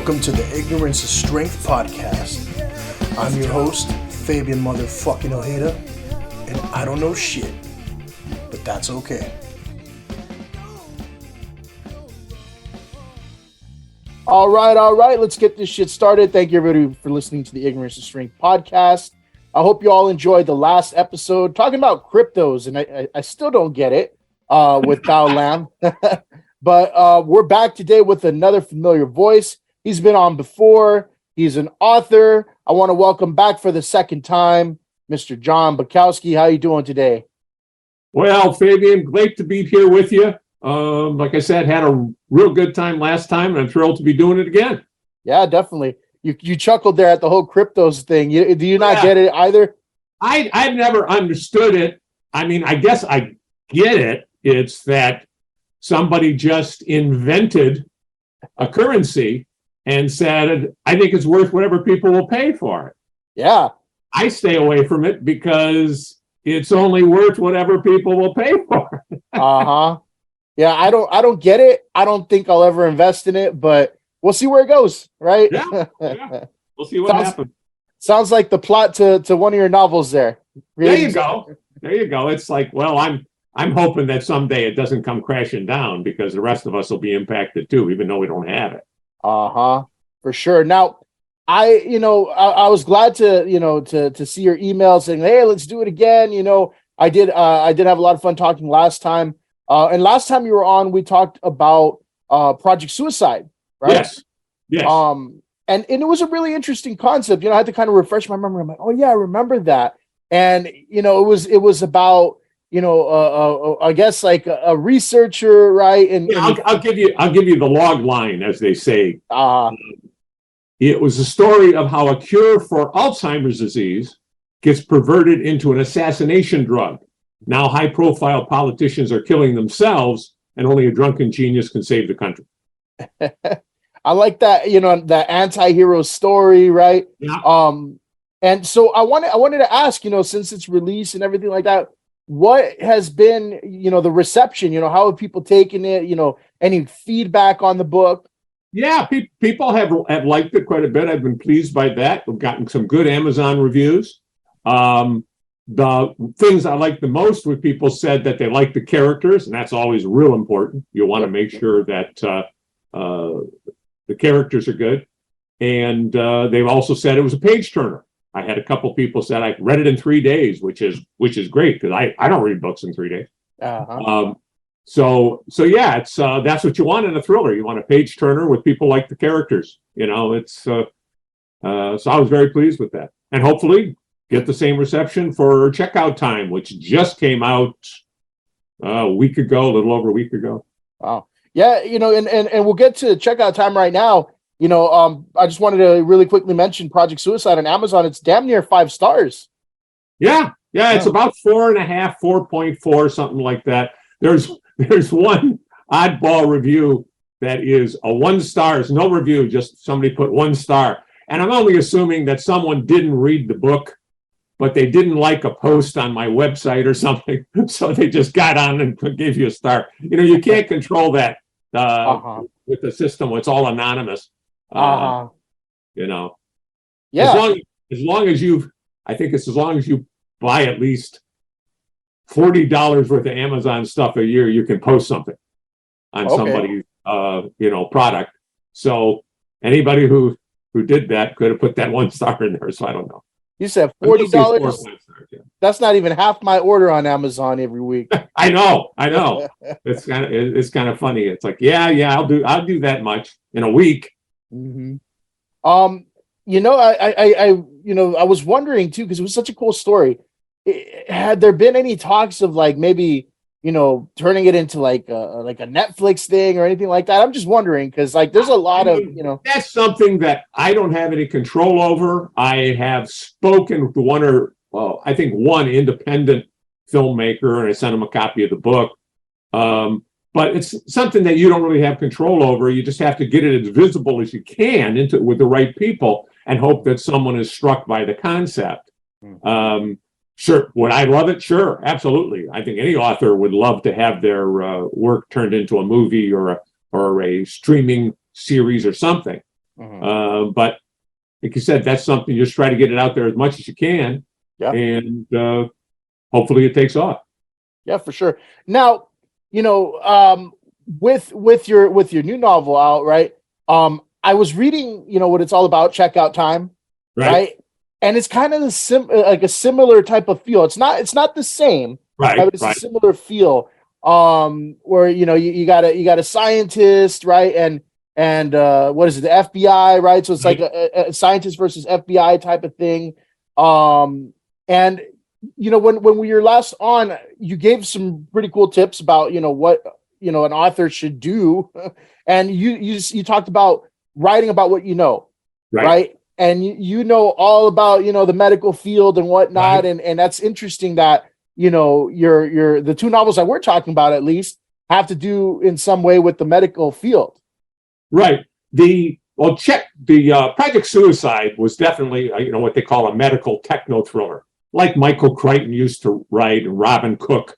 Welcome to the Ignorance is Strength podcast. I'm your host, Fabian motherfucking Ojeda, and I don't know shit, but that's okay. All right, let's get this shit started. Thank you everybody for listening to the Ignorance is Strength podcast. I hope you all enjoyed the last episode talking about cryptos, and I still don't get it with Bao Lam. But we're back today with another familiar voice. He's been on before. He's an author. I want to welcome back for the second time, Mr. John Bukowski. How you doing today? Well, Fabian, great to be here with you. Like I said, had a real good time last time, and I'm thrilled to be doing it again. Yeah, definitely. You chuckled there at the whole cryptos thing. Do you not get it either? I've never understood it. I mean, I guess I get it. It's that somebody just invented a currency and said, I think it's worth whatever people will pay for it. Yeah. I stay away from it because it's only worth whatever people will pay for it. Uh-huh. Yeah, I don't get it. I don't think I'll ever invest in it, but we'll see where it goes, right? Yeah. We'll see what happens. Sounds like the plot to one of your novels there. There you go. It's like, well, I'm hoping that someday it doesn't come crashing down because the rest of us will be impacted too, even though we don't have it. Uh-huh. For sure. Now, I was glad to see your email saying, hey, let's do it again. I did have a lot of fun talking last time. And last time you were on, we talked about Project Suicide, right? Yes. And it was a really interesting concept. I had to kind of refresh my memory. I'm like, oh yeah, I remember that. And it was about I guess like a researcher, right? And yeah, I'll give you the log line, as they say. It was a story of how a cure for Alzheimer's disease gets perverted into an assassination drug. Now high-profile politicians are killing themselves, and only a drunken genius can save the country. I like that, that anti-hero story, right? Yeah. And so I wanted to ask, since it's released and everything like that, what has been, the reception? How have people taken it? Any feedback on the book? Yeah, people have liked it quite a bit. I've been pleased by that. We've gotten some good Amazon reviews. The things I like the most were people said that they like the characters, and that's always real important. You want to make sure that the characters are good. And they've also said it was a page turner. I had a couple people said I read it in 3 days, which is great because I don't read books in 3 days. Uh-huh. So yeah, it's that's what you want in a thriller. You want a page turner with people like the characters. So I was very pleased with that, and hopefully get the same reception for Checkout Time, which just came out a little over a week ago. Wow. Yeah, and we'll get to Checkout Time right now. I just wanted to really quickly mention Project Suicide on Amazon. It's damn near 5 stars. Yeah, it's about 4.5, 4.4, something like that. There's one oddball review that is a 1 star. It's no review, just somebody put 1 star. And I'm only assuming that someone didn't read the book, but they didn't like a post on my website or something. So they just got on and gave you a star. You can't control that with the system. It's all anonymous. Yeah. As long as you buy at least $40 worth of Amazon stuff a year, you can post something on somebody's product. So anybody who did that could have put that 1 star in there. So I don't know. You said $40. That's not even half my order on Amazon every week. I know. It's kind of funny. It's like, I'll do that much in a week. Mm-hmm. I was wondering too, because it was such a cool story. Had there been any talks of like maybe turning it into like a Netflix thing or anything like that? I'm just wondering because like there's a lot of that's something that I don't have any control over. I have spoken to one independent filmmaker, and I sent him a copy of the book. But it's something that you don't really have control over. You just have to get it as visible as you can with the right people and hope that someone is struck by the concept. Mm-hmm. Sure. Would I love it? Sure. Absolutely. I think any author would love to have their work turned into a movie or a streaming series or something. But like you said, that's something you just try to get it out there as much as you can, and hopefully it takes off. Yeah, for sure. Now, with your new novel out, right? I was reading, what it's all about, Checkout Time, right? And it's kind of like a similar type of feel. It's not the same, right? But it's a similar feel. Where you got a scientist, right? And what is it, the FBI, right? So it's like a scientist versus FBI type of thing. And when we were last on, you gave some pretty cool tips about what an author should do, and you talked about writing about what right? And you know all about the medical field and whatnot, and that's interesting that your the two novels that we're talking about at least have to do in some way with the medical field. Right. Project Suicide was definitely what they call a medical techno thriller, like Michael Crichton used to write, and Robin Cook.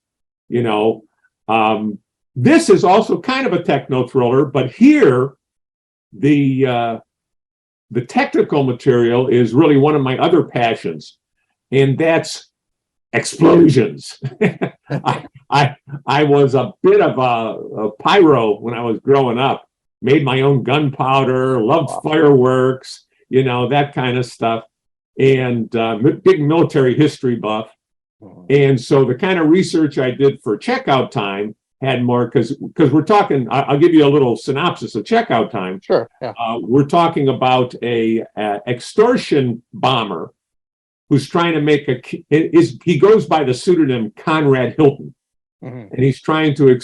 This is also kind of a techno thriller, but here the technical material is really one of my other passions, and that's explosions. I was a bit of a pyro when I was growing up. Made my own gunpowder, loved fireworks, that kind of stuff, and big military history buff. And so the kind of research I did for Checkout Time had more, because we're talking, I'll give you a little synopsis of Checkout Time. Sure. Yeah. We're talking about a extortion bomber who's trying to he goes by the pseudonym Conrad Hilton, and he's trying to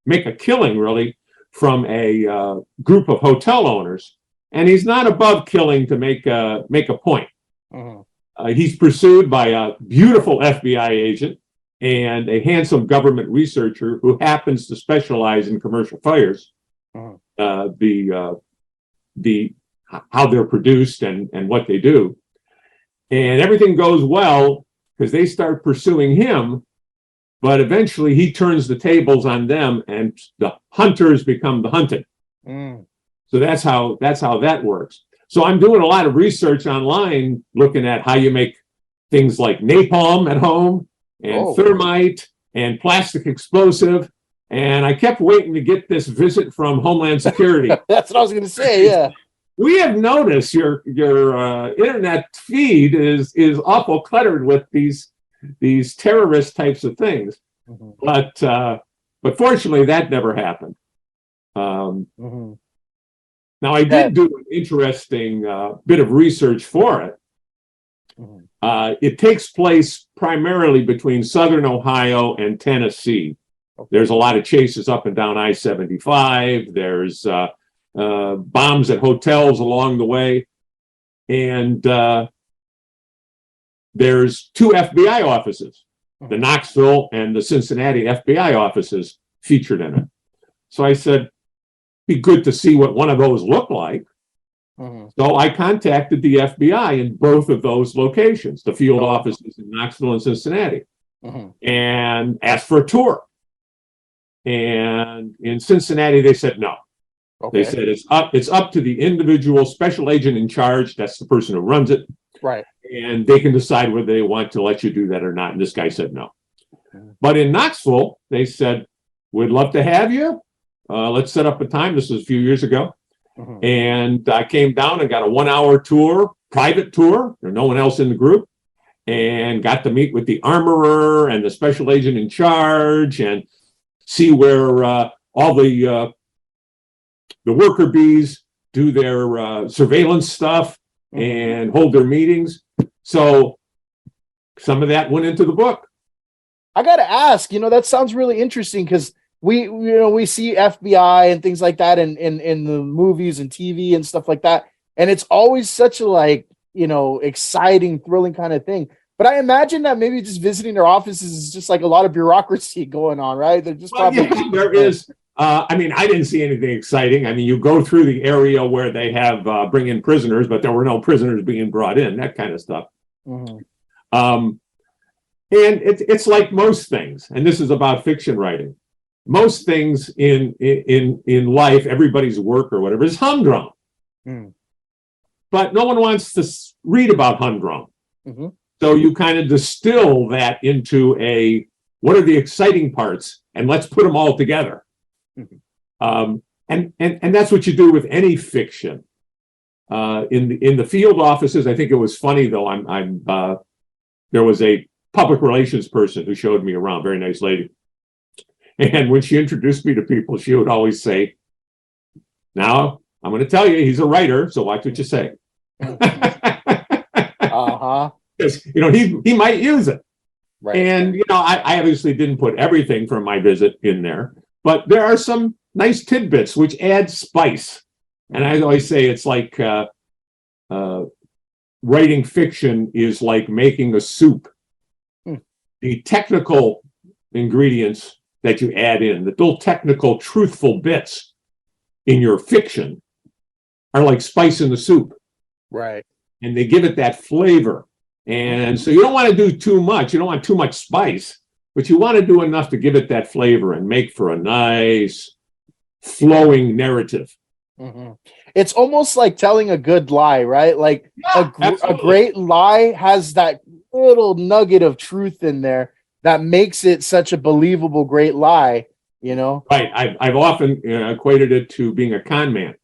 make a killing, really, from a group of hotel owners, and he's not above killing to make a point. He's pursued by a beautiful FBI agent and a handsome government researcher who happens to specialize in commercial fires, how they're produced and what they do. And everything goes well because they start pursuing him, but eventually he turns the tables on them, and the hunters become the hunted. So that's how that works. So I'm doing a lot of research online, looking at how you make things like napalm at home, and thermite, and plastic explosive. And I kept waiting to get this visit from Homeland Security. That's what I was going to say. Yeah. We have noticed your internet feed is awful cluttered with these terrorist types of things, but fortunately that never happened. Now I did do an interesting bit of research for it. It takes place primarily between southern Ohio and Tennessee. There's a lot of chases up and down I-75. There's bombs at hotels along the way, and there's two FBI offices, the Knoxville and the Cincinnati FBI offices featured in it. So I said, be good to see what one of those looked like. So I contacted the FBI in both of those locations, the field offices in Knoxville and Cincinnati, and asked for a tour. And in Cincinnati, they said no. They said it's up to the individual special agent in charge. That's the person who runs it. Right. And they can decide whether they want to let you do that or not. And this guy said no. But in Knoxville, they said, we'd love to have you. Let's set up a time. This was a few years ago. And I came down and got a 1-hour tour, private tour. There's no one else in the group. And got to meet with the armorer and the special agent in charge and see where all the worker bees do their surveillance stuff and hold their meetings. So some of that went into the book. I got to ask, that sounds really interesting because we see FBI and things like that in the movies and TV and stuff like that. And it's always such a exciting, thrilling kind of thing. But I imagine that maybe just visiting their offices is just like a lot of bureaucracy going on, right? They're just there is. I didn't see anything exciting. You go through the area where they have bring in prisoners, but there were no prisoners being brought in, that kind of stuff. And it's like most things, and this is about fiction writing. Most things in life, everybody's work or whatever, is humdrum. Mm. But no one wants to read about humdrum. Mm-hmm. So you kind of distill that into what are the exciting parts, and let's put them all together. Mm-hmm. And that's what you do with any fiction. In the field offices, I think it was funny though. There was a public relations person who showed me around, very nice lady. And when she introduced me to people, she would always say, "Now I'm going to tell you, he's a writer, so watch what you say." Uh-huh. Because he might use it. Right. And I obviously didn't put everything from my visit in there, but there are some nice tidbits which add spice. And I always say it's like writing fiction is like making a soup. The technical ingredients that you add in, the little technical, truthful bits in your fiction are like spice in the soup. Right. And they give it that flavor. And so you don't want to do too much. You don't want too much spice, but you want to do enough to give it that flavor and make for a nice flowing narrative. Mm-hmm. It's almost like telling a good lie, right? Like a great lie has that little nugget of truth in there that makes it such a believable great lie, Right. I've often equated it to being a con man.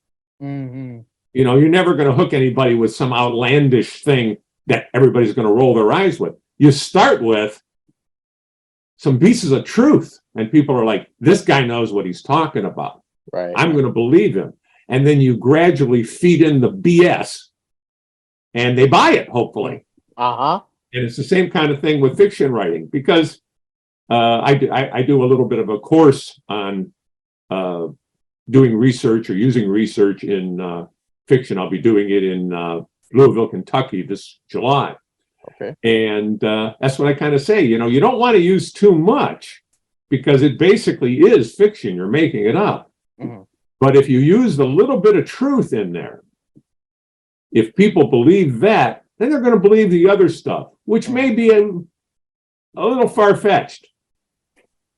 Mm-hmm. You're never going to hook anybody with some outlandish thing that everybody's going to roll their eyes with. You start with some pieces of truth, and people are like, this guy knows what he's talking about. Right. I'm going to believe him. And then you gradually feed in the BS, and they buy it, hopefully. Uh-huh. And it's the same kind of thing with fiction writing, because I do a little bit of a course on doing research or using research in fiction. I'll be doing it in Louisville, Kentucky this July. Okay. And that's what I kind of say. You don't want to use too much because it basically is fiction. You're making it up. Mm-hmm. But if you use the little bit of truth in there, if people believe that, then they're going to believe the other stuff, which may be a little far-fetched.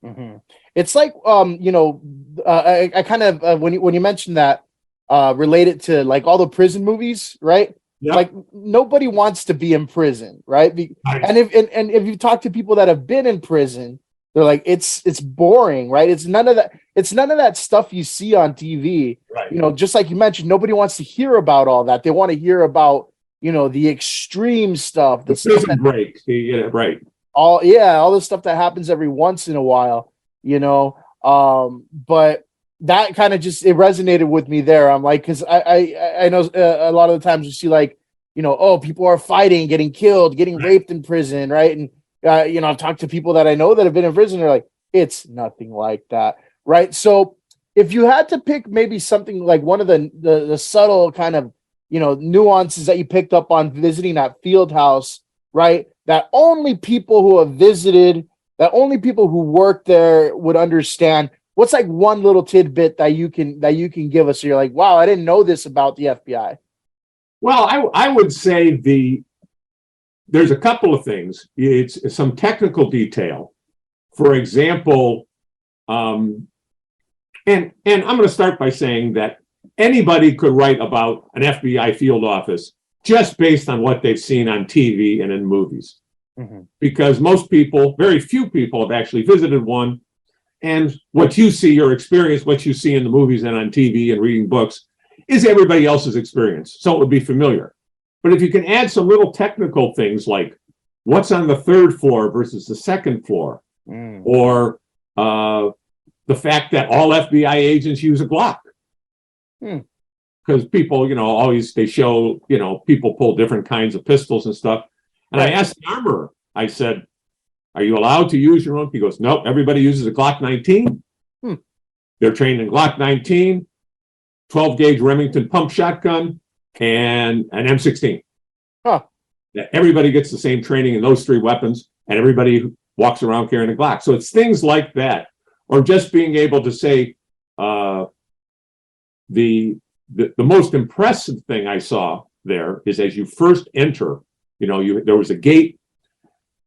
Mm-hmm. It's like, I kind of, when you mentioned that, related to like all the prison movies, right? Yep. Like nobody wants to be in prison, right? And if you talk to people that have been in prison, they're like, it's boring, right? It's none of that stuff you see on TV. Right. Just like you mentioned, nobody wants to hear about all that. They want to hear about, the extreme stuff, the prison break. Right. All the stuff that happens every once in a while, but that kind of just, it resonated with me there. I'm like, because I know a lot of the times you see like, people are fighting, getting killed, getting raped in prison, right? And I've talked to people that I know that have been in prison. They're like, it's nothing like that, right? So if you had to pick maybe something like one of the subtle kind of nuances that you picked up on visiting that field house, right? That only people who have visited, that only people who work there would understand. What's like one little tidbit that you can give us? So you're like, wow, I didn't know this about the FBI. Well, I would say there's a couple of things. It's some technical detail. For example, and I'm going to start by saying that anybody could write about an FBI field office just based on what they've seen on TV and in movies. Mm-hmm. Because most people, very few people have actually visited one. And what you see, your experience, what you see in the movies and on TV and reading books is everybody else's experience. So it would be familiar. But if you can add some little technical things like what's on the third floor versus the second floor, or the fact that all FBI agents use a Glock. Because people, always they show, people pull different kinds of pistols and stuff. And I asked the armorer, I said, are you allowed to use your own? He goes, nope, everybody uses a Glock 19. They're trained in Glock 19, 12-gauge Remington pump shotgun, and an M16. Huh. Everybody gets the same training in those three weapons, and everybody walks around carrying a Glock. So it's things like that, or just being able to say, the most impressive thing I saw there is as you first enter, there was a gate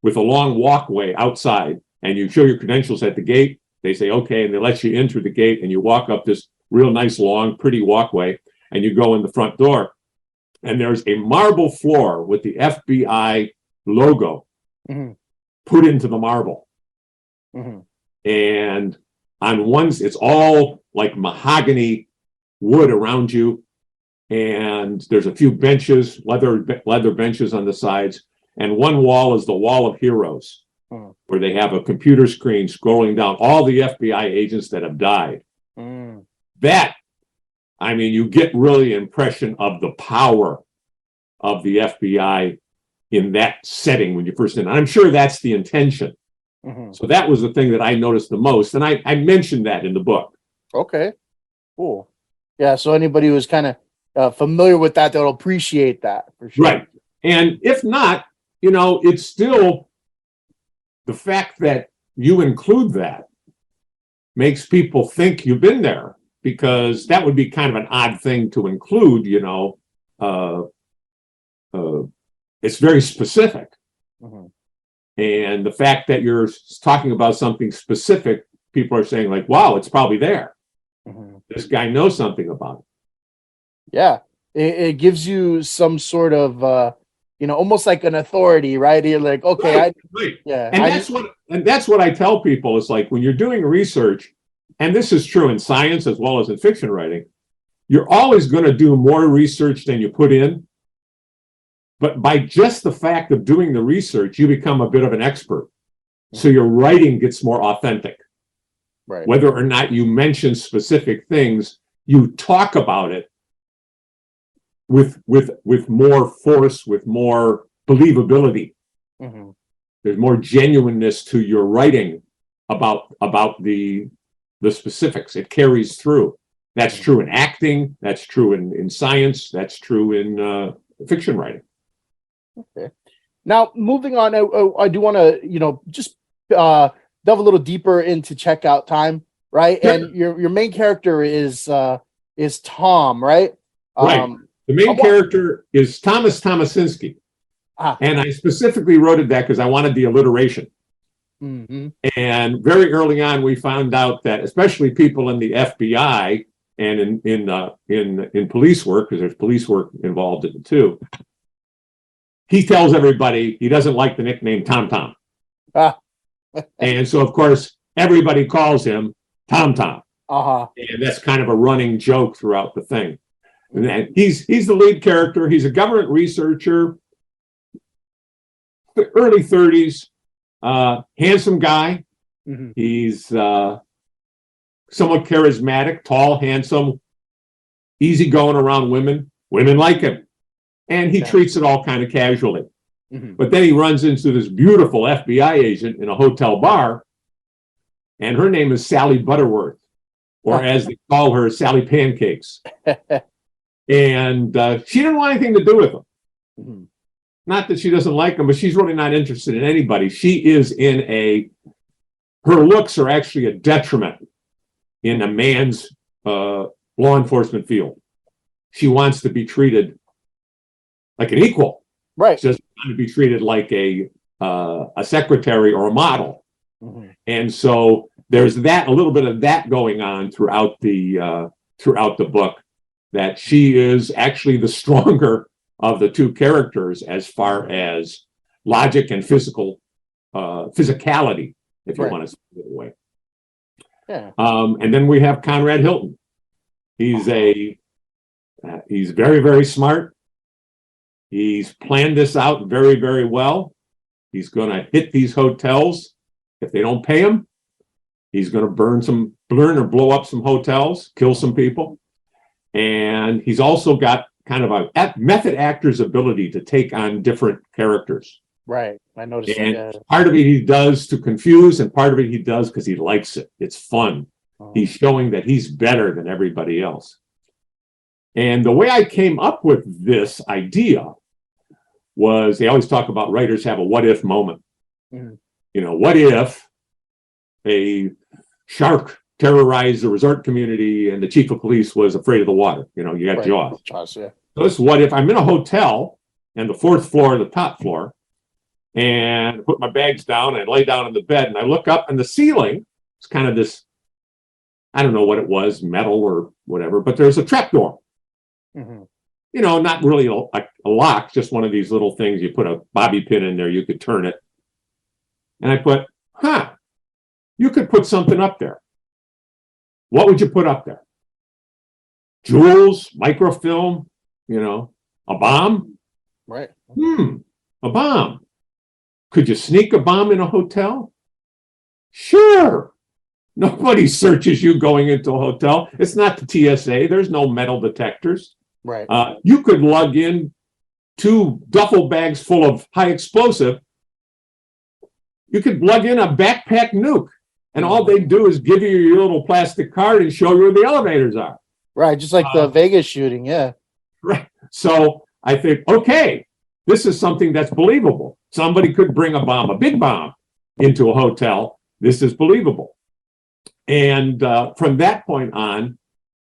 with a long walkway outside, and you show your credentials at the gate. They say, okay, and they let you in through the gate, and you walk up this real nice, long, pretty walkway. and you go in the front door, and there's a marble floor with the FBI logo put into the marble. And on it's all like mahogany wood around you, and there's a few benches, leather benches on the sides, and one wall is the Wall of Heroes, where they have a computer screen scrolling down all the FBI agents that have died. That, I mean, you get really an impression of the power of the FBI in that setting when you first in. I'm sure that's the intention. So that was the thing that I noticed the most, and I mentioned that in the book. Okay, cool. Yeah, so anybody who's kind of familiar with that, they'll appreciate that for sure. Right, and if not, you know, it's still the fact that you include that makes people think you've been there, because that would be kind of an odd thing to include. You know, it's very specific. And the fact that you're talking about something specific, people are saying like, wow, it's probably there. This guy knows something about it. Yeah. It gives you some sort of, you know, almost like an authority, right? You're like, okay, right. Yeah. And that's what I tell people is like, when you're doing research, and this is true in science as well as in fiction writing, you're always going to do more research than you put in. But by just the fact of doing the research, you become a bit of an expert. So your writing gets more authentic. Right. Whether or not you mention specific things, you talk about it with more force, with more believability. There's more genuineness to your writing about the specifics. It carries through. That's true in acting. That's true in science. That's true in fiction writing. Okay. Now, moving on, I do want to, you know, just delve a little deeper into Checkout Time, right? Sure. And your main character is Tom, right? Right. The main character is Thomas Tomasinski. And I specifically wrote it that because I wanted the alliteration. And very early on, we found out that, especially people in the FBI and in police work, because there's police work involved in it too, he tells everybody he doesn't like the nickname Tom Tom. And so, of course, everybody calls him Tom Tom. And that's kind of a running joke throughout the thing. And he's the lead character. He's a government researcher, early 30s, handsome guy. He's somewhat charismatic, tall, handsome, easygoing around women. Women like him. And he treats it all kind of casually. But then he runs into this beautiful FBI agent in a hotel bar, and her name is Sally Butterworth, or as they call her, Sally Pancakes. And she didn't want anything to do with him. Not that she doesn't like him, but she's really not interested in anybody. She is her looks are actually a detriment in a man's law enforcement field. She wants to be treated like an equal. Right. She doesn't want to be treated like a secretary or a model. And so there's a little bit of that going on throughout the book, that she is actually the stronger of the two characters as far as logic and physicality, if you want to say it that way. And then we have Conrad Hilton. He's very, very smart. He's planned this out very, very well. He's going to hit these hotels. If they don't pay him, he's going to burn or blow up some hotels, kill some people. And he's also got kind of a method actor's ability to take on different characters. Right. I noticed and that. Part of it he does to confuse, and part of it he does because he likes it. It's fun. He's showing that he's better than everybody else. And the way I came up with this idea was, they always talk about writers have a what if moment. You know, what if a shark terrorized the resort community and the chief of police was afraid of the water? You know, you got Jaws. Yeah. So this is what if I'm in a hotel and the fourth floor, the top floor, and I put my bags down and I lay down on the bed and I look up and the ceiling is kind of this, I don't know what it was, metal or whatever, but there's a trapdoor. Mhm. Not really a lock, just one of these little things. You put a bobby pin in there, you could turn it. And I put, you could put something up there. What would you put up there? Jewels, microfilm, a bomb? Right. A bomb. Could you sneak a bomb in a hotel? Sure. Nobody searches you going into a hotel. It's not the TSA. There's no metal detectors. Right. You could lug in 2 duffel bags full of high explosive. You could plug in a backpack nuke, and all they do is give you your little plastic card and show you where the elevators are. Right. Just like the Vegas shooting. Yeah. Right. So I think, okay, this is something that's believable. Somebody could bring a bomb, a big bomb, into a hotel. This is believable. And from that point on,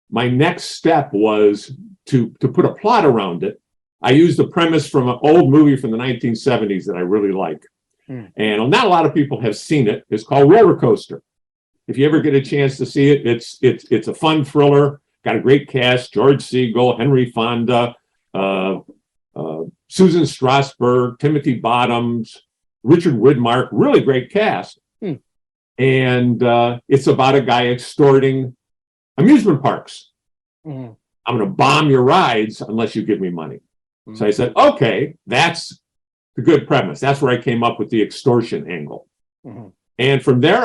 my next step was to put a plot around it. I used the premise from an old movie from the 1970s that I really like. And not a lot of people have seen it. It's called Roller Coaster. If you ever get a chance to see it, it's a fun thriller. Got a great cast: George Segal, Henry Fonda, Susan Strasberg, Timothy Bottoms, Richard Widmark. Really great cast. And it's about a guy extorting amusement parks. I'm going to bomb your rides unless you give me money. So I said, okay, that's the good premise. That's where I came up with the extortion angle. And from there,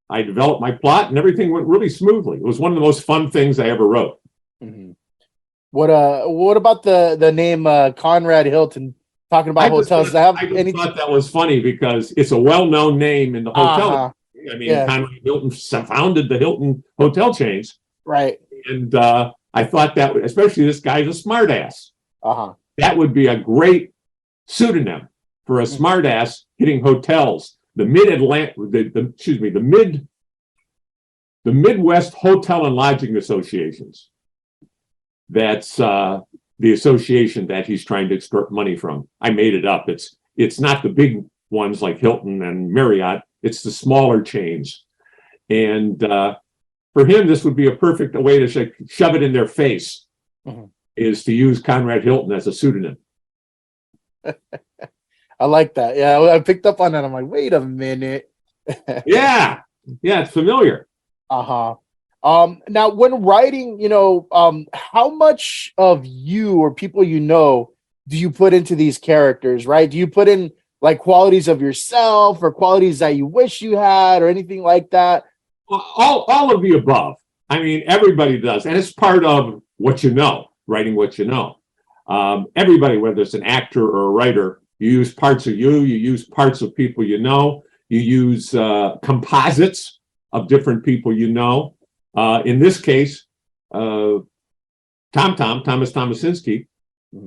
I developed my plot, and everything went really smoothly. It was one of the most fun things I ever wrote. What about the name Conrad Hilton? Talking about hotels. I thought that was funny because it's a well-known name in the hotel. I mean, Conrad Hilton founded the Hilton hotel chains. Right. And I thought that, especially this guy's a smartass. That would be a great pseudonym for a smartass hitting hotels. The Midwest Hotel and Lodging Associations. That's the association that he's trying to extort money from. I made it up. It's not the big ones like Hilton and Marriott. It's the smaller chains. And for him, this would be a perfect way to shove it in their face, is to use Conrad Hilton as a pseudonym. I like that. Yeah, I picked up on that. I'm like, wait a minute. Yeah, it's familiar. Now, when writing, how much of you or people do you put into these characters, right? Do you put in like qualities of yourself or qualities that you wish you had or anything like that? All of the above. I mean, everybody does. And it's part of what you know, writing what you know. Everybody, whether it's an actor or a writer, you use parts of you use parts of people you know, you use composites of different people you know. In this case, Thomas Tomasinski,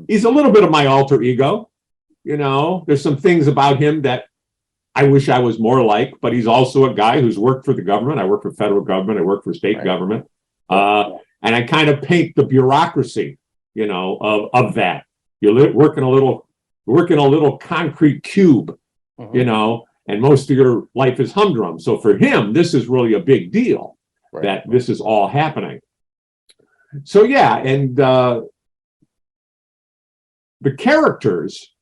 he's a little bit of my alter ego. There's some things about him that I wish I was more like, but he's also a guy who's worked for the government. I work for federal government. I work for state government. And I kind of paint the bureaucracy, of that. You're working a little concrete cube, and most of your life is humdrum. So for him, this is really a big deal that this is all happening. So and the characters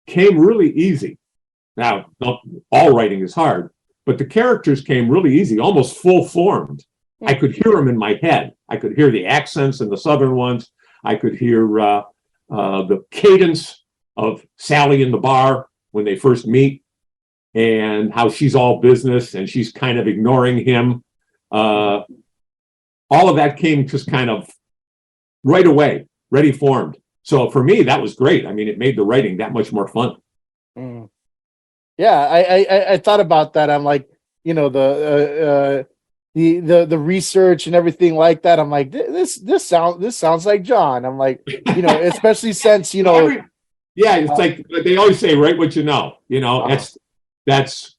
came really easy. Now, all writing is hard, but the characters came really easy, almost full formed. I could hear them in my head. I could hear the accents in the southern ones. I could hear the cadence of Sally in the bar when they first meet, and how she's all business and she's kind of ignoring him. All of that came just kind of right away, ready formed. So for me, that was great. I mean, it made the writing that much more fun. Yeah, I thought about that. I'm like, the research and everything like that. I'm like, this sounds like John. I'm like, especially since it's like they always say, write what you know. That's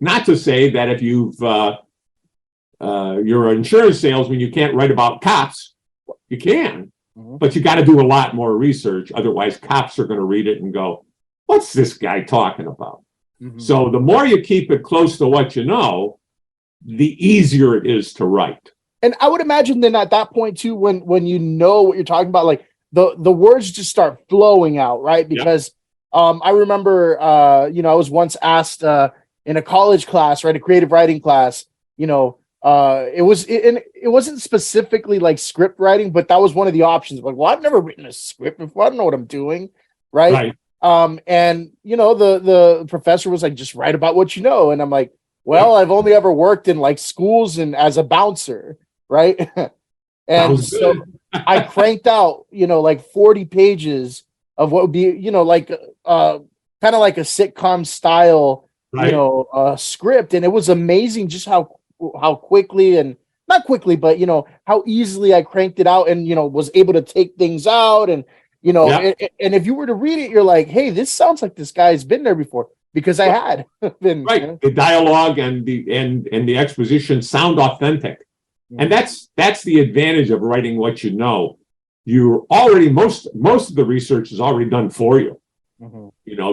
not to say that if you're an insurance salesman, you can't write about cops. You can, but you got to do a lot more research. Otherwise, cops are going to read it and go, "What's this guy talking about?" So the more you keep it close to what you know, the easier it is to write. And I would imagine then at that point too, when you know what you're talking about, like the words just start flowing out, right? Because I remember, I was once asked in a college class, right, a creative writing class, it wasn't specifically like script writing, but that was one of the options. Like, well, I've never written a script before. I don't know what I'm doing, right? And the professor was like, just write about what you know. And I'm like, well, I've only ever worked in like schools and as a bouncer, right? And so I cranked out, like 40 pages of what would be, like kind of like a sitcom style, script. And it was amazing just how quickly, and not quickly, but how easily I cranked it out and was able to take things out. And and if you were to read it, you're like, hey, this sounds like this guy's been there before, because I had been. Right. The dialogue and the exposition sound authentic. And that's the advantage of writing what you know. You're already most of the research is already done for you.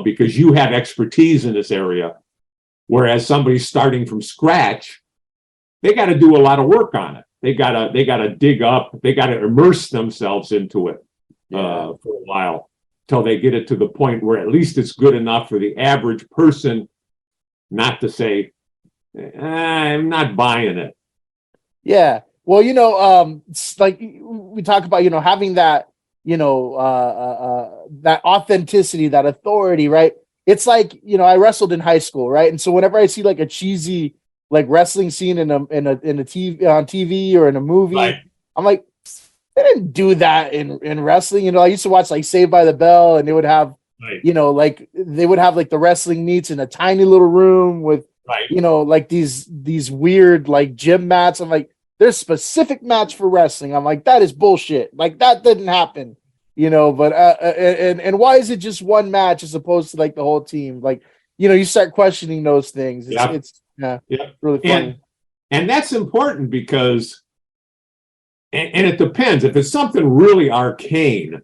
Because you have expertise in this area, whereas somebody starting from scratch, they got to do a lot of work on it. They gotta dig up. They got to immerse themselves into it for a while till they get it to the point where at least it's good enough for the average person not to say, I'm not buying it. Yeah. Well, like we talk about, having that, that authenticity, that authority, right? It's like, I wrestled in high school, right? And so whenever I see like a cheesy like wrestling scene in a TV on TV or in a movie, I'm like, they didn't do that in wrestling. I used to watch like Saved by the Bell, and they would have, like they would have like the wrestling meets in a tiny little room with, like these weird like gym mats. I'm like, there's specific mats for wrestling. I'm like, that is bullshit. Like that didn't happen, but and why is it just one match as opposed to like the whole team? Like, you start questioning those things. It's really funny. And that's important because, and it depends. If it's something really arcane,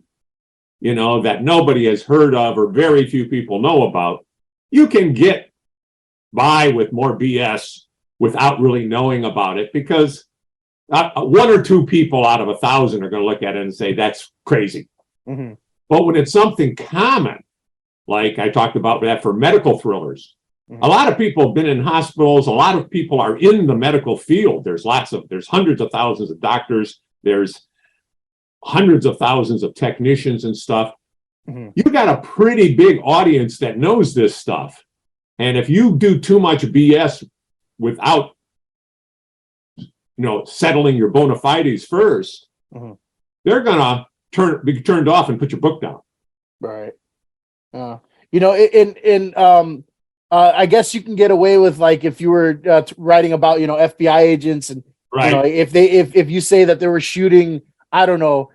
that nobody has heard of or very few people know about, you can get by with more BS without really knowing about it, because one or two people out of 1,000 are going to look at it and say, that's crazy. But when it's something common, like I talked about that for medical thrillers, a lot of people have been in hospitals. A lot of people are in the medical field. There's hundreds of thousands of doctors. There's hundreds of thousands of technicians and stuff. You've got a pretty big audience that knows this stuff. And if you do too much BS without, settling your bona fides first, they're going to be turned off and put your book down. Right. I guess you can get away with, like, if you were writing about, FBI agents, and if you say that they were shooting, I don't know,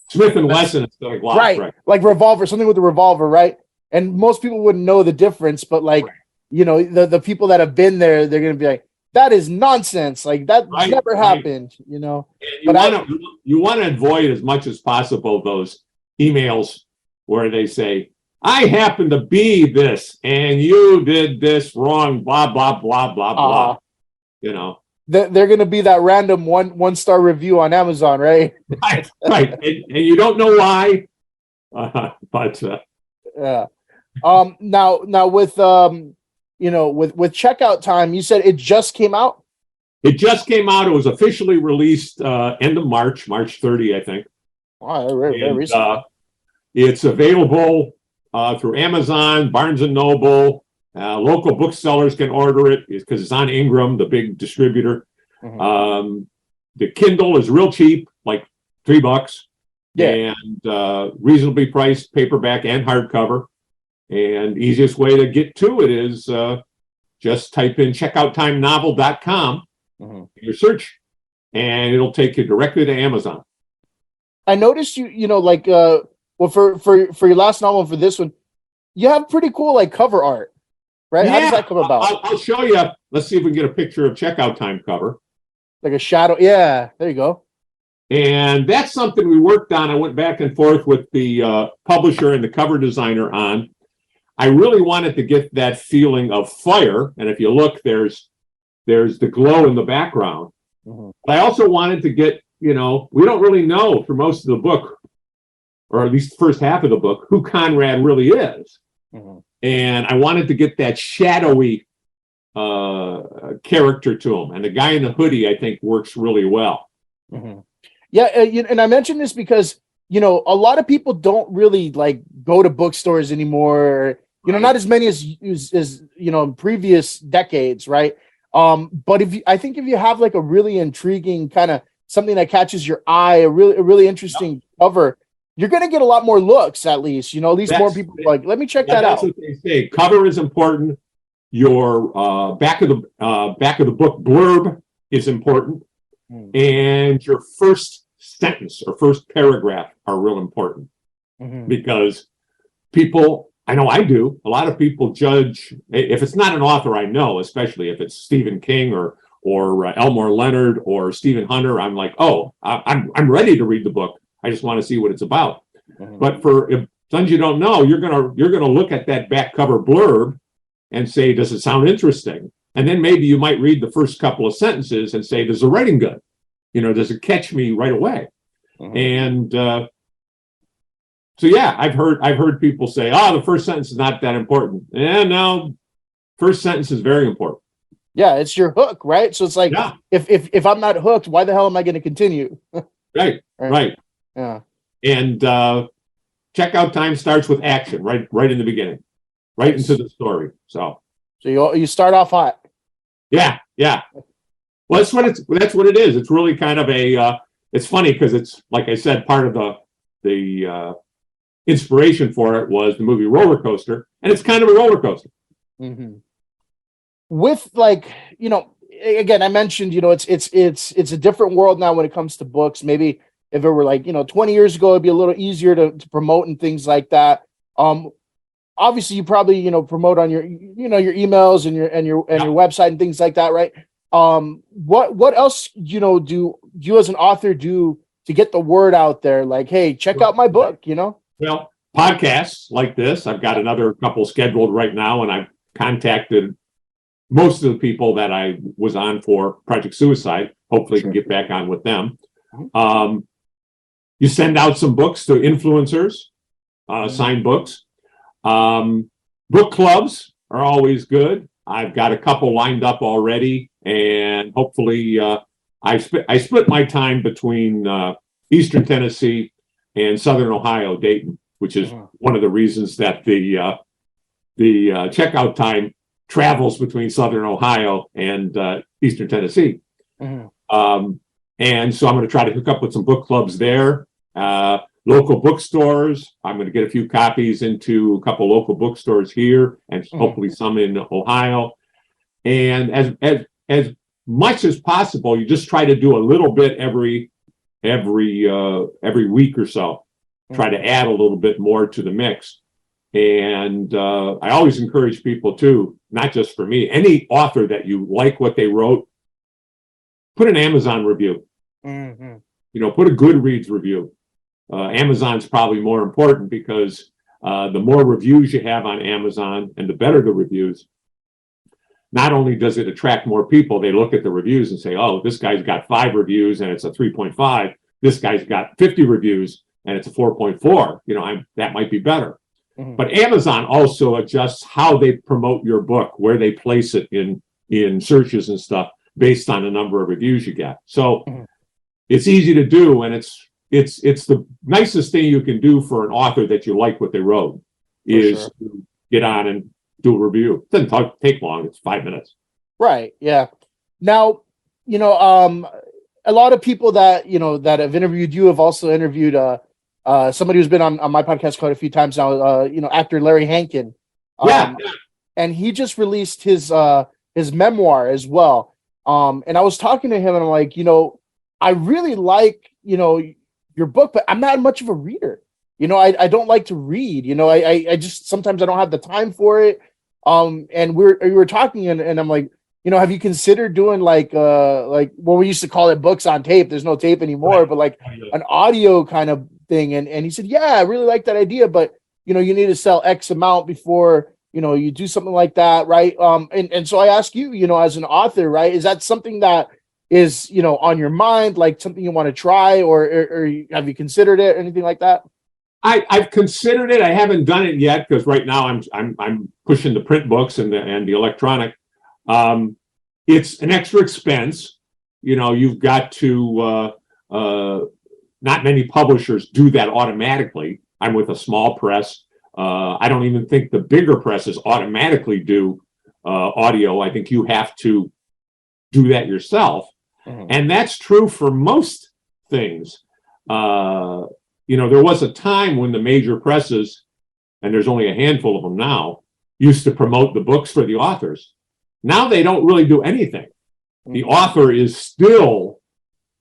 Smith and Wesson instead of Glock, right? Like revolver, something with a revolver, right? And most people wouldn't know the difference, but like, the people that have been there, they're going to be like, that is nonsense. Like that never happened, But you want to avoid as much as possible those emails where they say, I happen to be this, and you did this wrong, blah, blah, blah, blah, blah. They're going to be that random one-star review on Amazon, right? Right. And you don't know why, but yeah. Now with with Checkout Time, you said it just came out. It just came out. It was officially released end of March 30, I think. Wow, very recent. It's available through Amazon, Barnes and Noble. Local booksellers can order it because it's on Ingram, the big distributor. The Kindle is real cheap, like $3. And reasonably priced paperback and hardcover. And easiest way to get to it is just type in checkouttimenovel.com in your search, and it'll take you directly to Amazon. I noticed for your last novel, for this one, you have pretty cool like cover art, right? How does that come about? I'll show you. Let's see if we can get a picture of Checkout Time cover. Like a shadow. Yeah, there you go. And that's something we worked on. I went back and forth with the publisher and the cover designer on. I really wanted to get that feeling of fire. And if you look, there's the glow in the background. But I also wanted to get we don't really know for most of the book, or at least the first half of the book, who Conrad really is. Mm-hmm. And I wanted to get that shadowy character to him. And the guy in the hoodie, I think, works really well. Mm-hmm. Yeah, and I mentioned this because, a lot of people don't really like go to bookstores anymore. Not as many as in previous decades, right? But I think if you have like a really intriguing kind of something that catches your eye, a really interesting cover, you're going to get a lot more looks. At least more people are like, let me check that out. That's what they say. Cover is important. Your back of the book blurb is important, and your first sentence or first paragraph are real important, because people. I know I do. A lot of people judge if it's not an author I know, especially if it's Stephen King or Elmore Leonard or Stephen Hunter. I'm like, oh, I'm ready to read the book. I just want to see what it's about. But if sons you don't know, you're gonna look at that back cover blurb and say, does it sound interesting? And then maybe you might read the first couple of sentences and say, does the writing good? Does it catch me right away? And so yeah, I've heard people say, "Oh, the first sentence is not that important." Yeah, no, first sentence is very important. Yeah, it's your hook, right? So it's like, if I'm not hooked, why the hell am I going to continue? Right. Yeah. And checkout time starts with action, right in the beginning, right into the story. So you start off hot. Yeah. Well, that's what it is. It's really kind of a. It's funny because it's, like I said, part of the inspiration for it was the movie Roller Coaster, and it's kind of a roller coaster. Mm-hmm. With again, I mentioned, it's a different world now when it comes to books. Maybe if it were 20 years ago, it'd be a little easier to promote and things like that. Obviously, you probably promote on your your emails and your website and things like that, right? What else do you as an author do to get the word out there? Like, hey, check out my book. Well, podcasts like this, I've got another couple scheduled right now, and I've contacted most of the people that I was on for Project Suicide. Hopefully, I can get back on with them. You send out some books to influencers, signed books. Book clubs are always good. I've got a couple lined up already, and hopefully, I split my time between Eastern Tennessee and Southern Ohio, Dayton, which is one of the reasons that the checkout time travels between Southern Ohio and Eastern Tennessee. And so I'm going to try to hook up with some book clubs there. Local bookstores. I'm going to get a few copies into a couple local bookstores here, and hopefully some in Ohio. And as much as possible, you just try to do a little bit every week or so. Try to add a little bit more to the mix. And I always encourage people too, not just for me, any author that you like what they wrote, put an Amazon review. Put a Goodreads review. Amazon's probably more important because the more reviews you have on Amazon and the better the reviews, not only does it attract more people, they look at the reviews and say, oh, this guy's got 5 reviews and it's a 3.5. This guy's got 50 reviews and it's a 4.4. That might be better. But Amazon also adjusts how they promote your book, where they place it in searches and stuff based on the number of reviews you get. So it's easy to do, and it's the nicest thing you can do for an author that you like what they wrote is to get on and do a review. It doesn't take long. It's 5 minutes. Right. Yeah. Now, a lot of people that have interviewed you have also interviewed somebody who's been on my podcast quite a few times now, actor Larry Hankin. And he just released his memoir as well. And I was talking to him and I'm like, I really like, your book, but I'm not much of a reader. I don't like to read, I just, sometimes I don't have the time for it. And we were talking and I'm like, have you considered doing like what we used to call it books on tape? There's no tape anymore, but like an audio kind of thing. And he said, yeah, I really like that idea, but you need to sell X amount before, you do something like that. Right. And so I ask you, as an author, right, is that something that is, on your mind, like something you want to try, or have you considered it, anything like that? I've considered it. I haven't done it yet because right now I'm pushing the print books and the electronic. It's an extra expense. You've got to. Not many publishers do that automatically. I'm with a small press. I don't even think the bigger presses automatically do audio. I think you have to do that yourself. Mm-hmm. And that's true for most things. There was a time when the major presses, and there's only a handful of them now, used to promote the books for the authors. Now they don't really do anything. Mm-hmm. The author is still,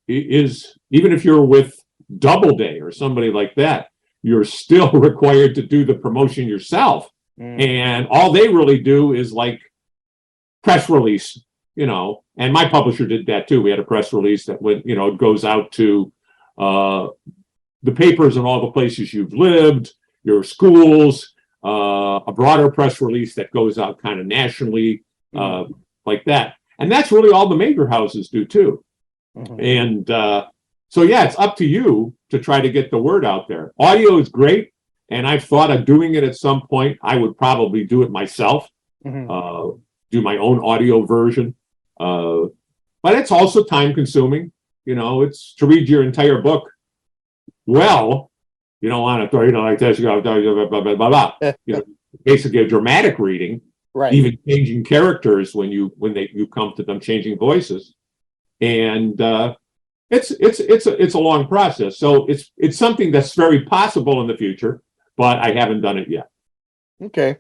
even if you're with Doubleday or somebody like that, you're still required to do the promotion yourself. Mm. And all they really do is like press release, and my publisher did that too. We had a press release that went, it goes out to the papers in all the places you've lived, your schools, a broader press release that goes out kind of nationally, like that. And that's really all the major houses do too. Mm-hmm. And so, yeah, it's up to you to try to get the word out there. Audio is great, and I've thought of doing it at some point. I would probably do it myself, do my own audio version. But it's also time-consuming. It's to read your entire book. Well, you don't want to, like this, you go, blah, blah, blah, blah. Basically a dramatic reading, right? Even changing characters when you come to them, changing voices. And it's a long process. So it's something that's very possible in the future, but I haven't done it yet. Okay.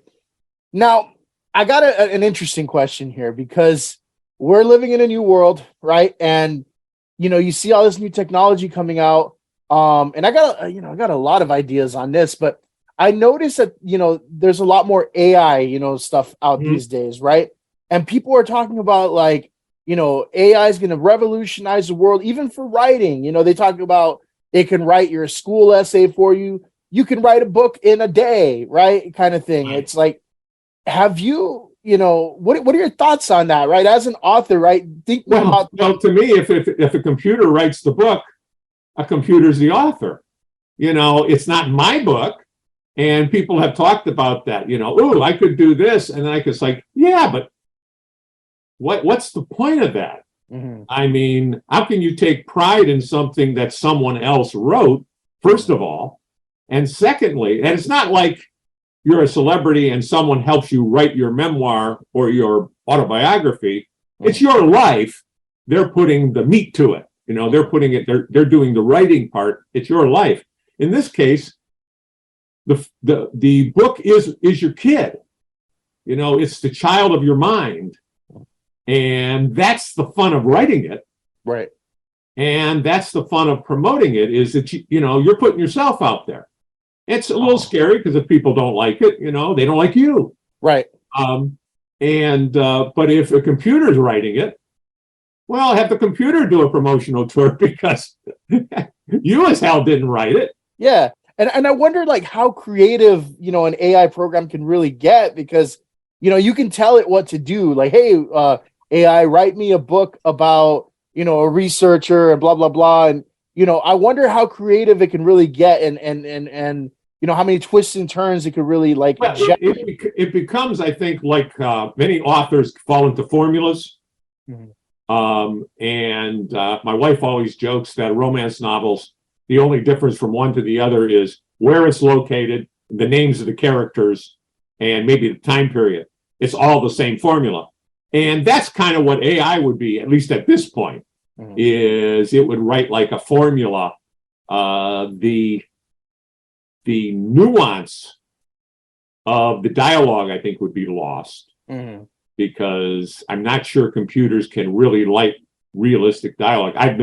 Now, I got an interesting question here because we're living in a new world, right? And, you see all this new technology coming out. And I got a lot of ideas on this, but I noticed that, there's a lot more AI, stuff out these days, right? And people are talking about like, AI is going to revolutionize the world, even for writing. They talk about it can write your school essay for you. You can write a book in a day, right? Kind of thing. Right. It's like, have you, what are your thoughts on that, right? As an author, right? Well, to me, if a computer writes the book, a computer's the author. It's not my book. And people have talked about that, oh, I could do this. And then I could say, yeah, but what's the point of that? Mm-hmm. I mean, how can you take pride in something that someone else wrote, first of all? And secondly, and it's not like you're a celebrity and someone helps you write your memoir or your autobiography. Mm-hmm. It's your life. They're putting the meat to it. They're doing the writing part. It's your life. In this case, the book is your kid. It's the child of your mind. And that's the fun of writing it. Right. And that's the fun of promoting it, is that, you're putting yourself out there. It's a little scary because if people don't like it, they don't like you. Right. But if a computer's writing it, well, have the computer do a promotional tour because you as hell didn't write it. Yeah. And I wonder like how creative, an AI program can really get, because, you can tell it what to do. Like, hey, AI, write me a book about, a researcher and blah, blah, blah. And, I wonder how creative it can really get and how many twists and turns it could really like. Well, it becomes, I think, like many authors fall into formulas. Mm-hmm. And my wife always jokes that romance novels, the only difference from one to the other is where it's located, the names of the characters, and maybe the time period. It's all the same formula. And that's kind of what AI would be, at least at this point, is it would write like a formula. The nuance of the dialogue, I think, would be lost. Mm-hmm. Because I'm not sure computers can really write realistic dialogue. I've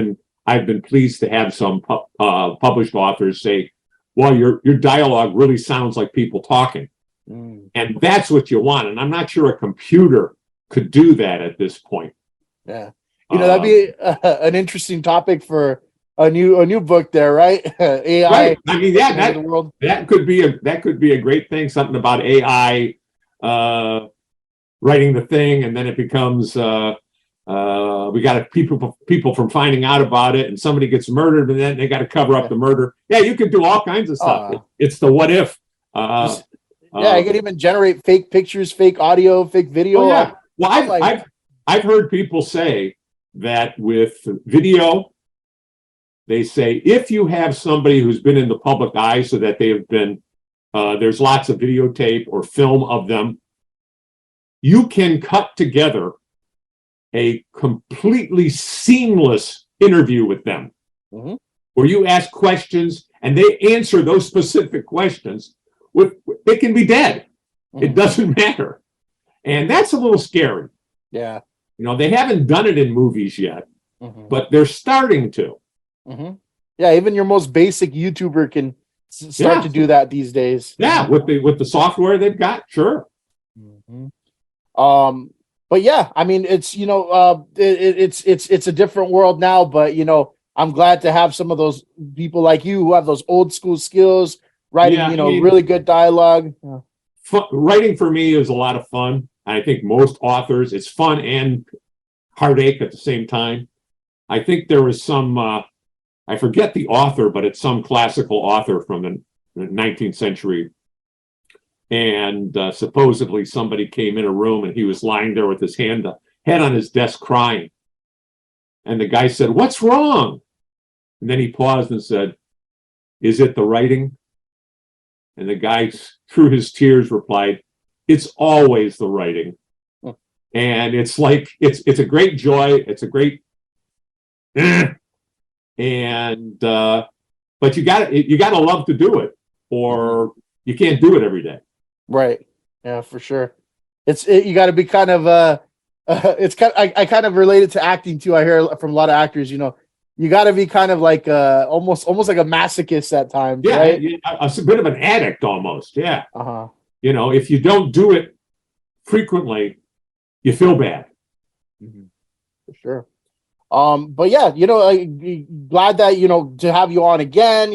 been pleased to have some published authors say, well, your dialogue really sounds like people talking. Mm. And that's what you want. And I'm not sure a computer could do that at this point. Yeah. That'd be an interesting topic for a new book there, right? AI. Right. I mean, yeah, that could be a great thing, something about AI writing the thing, and then it becomes We got to people from finding out about it, and somebody gets murdered, and then they got to cover up the murder. Yeah, you can do all kinds of stuff. It's the what if. I can even generate fake pictures, fake audio, fake video. Oh, yeah. Well, I've heard people say that with video, they say if you have somebody who's been in the public eye, so that they have been, there's lots of videotape or film of them, you can cut together a completely seamless interview with them, where you ask questions and they answer those specific questions. They can be dead. It doesn't matter. And that's a little scary. Yeah. They haven't done it in movies yet, but they're starting to. Yeah, even your most basic YouTuber can start to do that these days. Yeah, with the software they've got, sure. But yeah, I mean, it's it's a different world now. But I'm glad to have some of those people like you who have those old school skills, writing really good dialogue. Writing for me is a lot of fun. I think most authors, it's fun and heartache at the same time. I think there was some, I forget the author, but it's some classical author from the 19th century. And supposedly somebody came in a room and he was lying there with his head on his desk crying. And the guy said, "What's wrong?" And then he paused and said, "Is it the writing?" And the guy, through his tears, replied, "It's always the writing." And it's like, it's a great joy. It's a great, and but you gotta love to do it, or you can't do it every day. Right. Yeah, for sure. You got to be kind of I kind of relate it to acting too. I hear from a lot of actors, you got to be kind of like almost like a masochist at times. Yeah, right? A bit of an addict almost. Yeah. Uh-huh. If you don't do it frequently, you feel bad. For sure. But yeah, glad that to have you on again.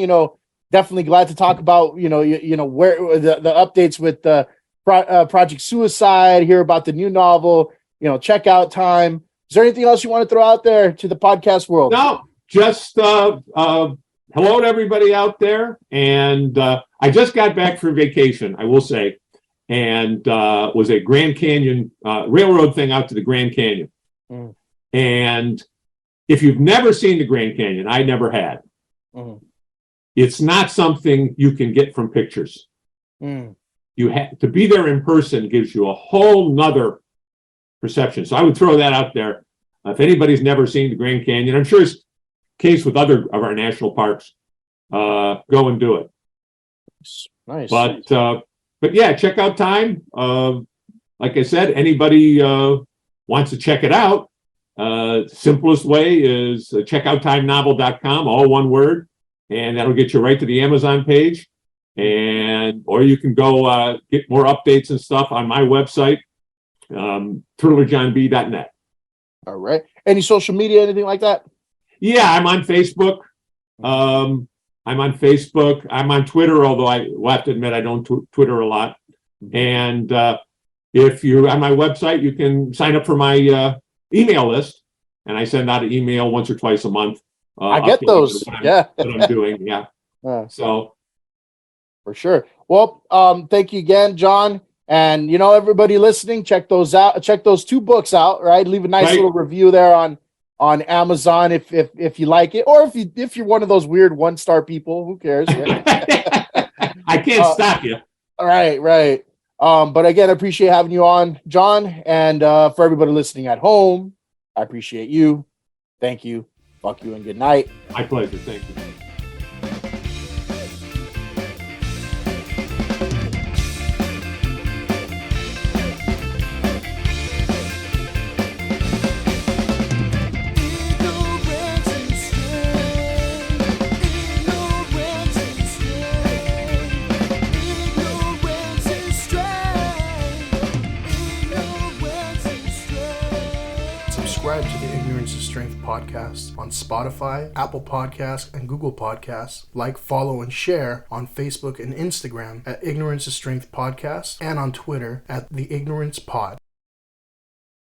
Definitely glad to talk about where the updates with the Project Suicide. Hear about the new novel. Checkout time. Is there anything else you want to throw out there to the podcast world? No, just hello to everybody out there. And I just got back from vacation, I will say, and was a Grand Canyon railroad thing out to the Grand Canyon. And if you've never seen the Grand Canyon, I never had. It's not something you can get from pictures. You have to be there in person, gives you a whole nother perception. So I would throw that out there. If anybody's never seen the Grand Canyon, I'm sure it's the case with other of our national parks. Go and do it. Nice. But yeah, checkout time. Like I said, anybody wants to check it out. Simplest way is checkouttimenovel.com, all one word, and that'll get you right to the Amazon page. Or you can go get more updates and stuff on my website, turtlerjohnb.net. All right. Any social media, anything like that? Yeah, I'm on Facebook. I'm on Twitter, although I will have to admit I don't Twitter a lot. And if you're on my website, you can sign up for my email list, and I send out an email once or twice a month. I get those. What I'm doing. Yeah. So for sure. Well, thank you again, John. And everybody listening, check those out. Check those 2 books out. Right, leave a nice little review there on Amazon if you like it, or if you're one of those weird 1-star people. Who cares? I can't stop you. Right. But again, I appreciate having you on, John. And for everybody listening at home, I appreciate you. Thank you. Fuck you and good night. My pleasure. Thank you. Subscribe to the Ignorance is Strength podcast on Spotify, Apple Podcasts, and Google Podcasts. Like, follow, and share on Facebook and Instagram at Ignorance is Strength Podcast, and on Twitter at The Ignorance Pod.